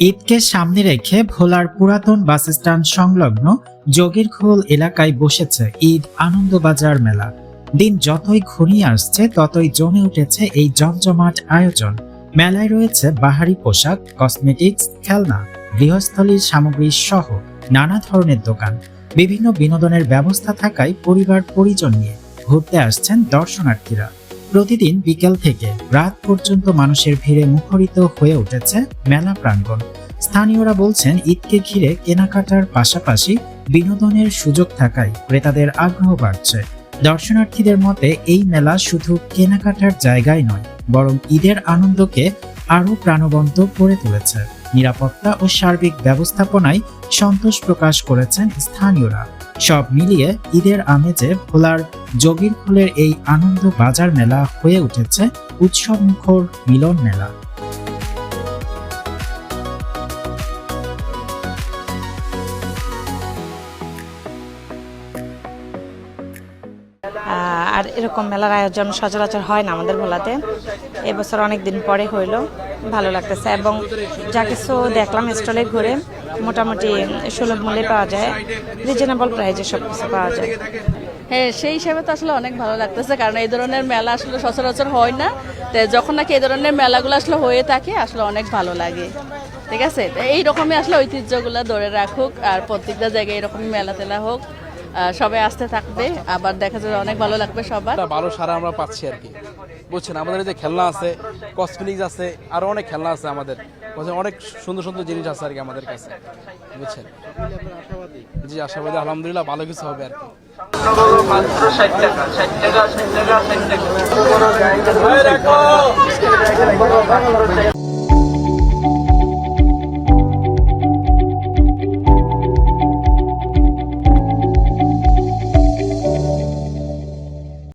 ঈদকে সামনে রেখে ভোলার পুরাতন বাসস্ট্যান্ড সংলগ্ন যোগীরখোল এলাকায় বসেছে ঈদ আনন্দবাজার মেলা। দিন যতই ঘনিয়ে আসছে ততই জমে উঠেছে এই জমজমাট আয়োজন। মেলায় রয়েছে বাহারি পোশাক, কসমেটিক্স, খেলনা, গৃহস্থলীর সামগ্রী সহ নানা ধরনের দোকান। বিভিন্ন বিনোদনের ব্যবস্থা থাকায় পরিবার পরিজন নিয়ে ঘুরতে আসছেন দর্শনার্থীরা। প্রতিদিন বিকেল থেকে রাত পর্যন্ত মানুষের ভিড়ে মুখরিত হয়ে উঠেছে মেলা প্রাঙ্গণ। স্থানীয়রা বলছেন, ঈদকে ঘিরে কেনাকাটার পাশাপাশি বিনোদনের সুযোগ থাকায় ক্রেতাদের আগ্রহ বাড়ছে। দর্শনার্থীদের মতে এই মেলা শুধু কেনাকাটার জায়গায় নয়, বরং ঈদের আনন্দকে আরও প্রাণবন্ত করে তুলেছে। নিরাপত্তা ও সার্বিক ব্যবস্থাপনায় সন্তোষ প্রকাশ করেছেন স্থানীয়রা। সব মিলিয়ে ঈদের আমেজে ভোলার যোগীরখোলের এই আনন্দ বাজার মেলা হয়ে উঠেছে উৎসবমুখর মিলন মেলা। আর এরকম মেলার আয়োজন সচরাচর হয় না আমাদের ভোলাতে। এবছর অনেক দিন পরে হইলো, ভালো লাগতেছে। এবং যা কিছু দেখলাম স্টলে ঘুরে মোটামুটি সুলভ মূল্যে পাওয়া যায়, রিজনেবল প্রাইসে সব কিছু পাওয়া যায়। হ্যাঁ, সেই হিসাবে তো আসলে অনেক ভালো লাগতেছে, কারণ এই ধরনের মেলা আসলে সচরাচর হয় না। তো যখন নাকি এই ধরনের মেলাগুলো আসলে হয়ে থাকে আসলে অনেক ভালো লাগে। ঠিক আছে, এই রকমই আসলে ঐতিহ্যগুলো ধরে রাখুক, আর প্রত্যেকটা জায়গায় এরকমই মেলা টেলা হোক, সবাই আসতে থাকবে, আবার দেখা যাবে অনেক ভালো লাগবে সবার। ভালো সারা আমরা পাচ্ছি আর কি, বুঝছেন। আমাদের যে খেলনা আছে, কসমেটিক্স আছে, আরো অনেক খেলনা আছে, আমাদের অনেক সুন্দর সুন্দর জিনিস আছে আর কি আমাদের কাছে, বুঝছেন। জি, আশাবাদী, আলহামদুলিল্লাহ ভালো কিছু হবে আর কি। মাত্র 60 টাকা 60 টাকা 60 টাকা 60 টাকা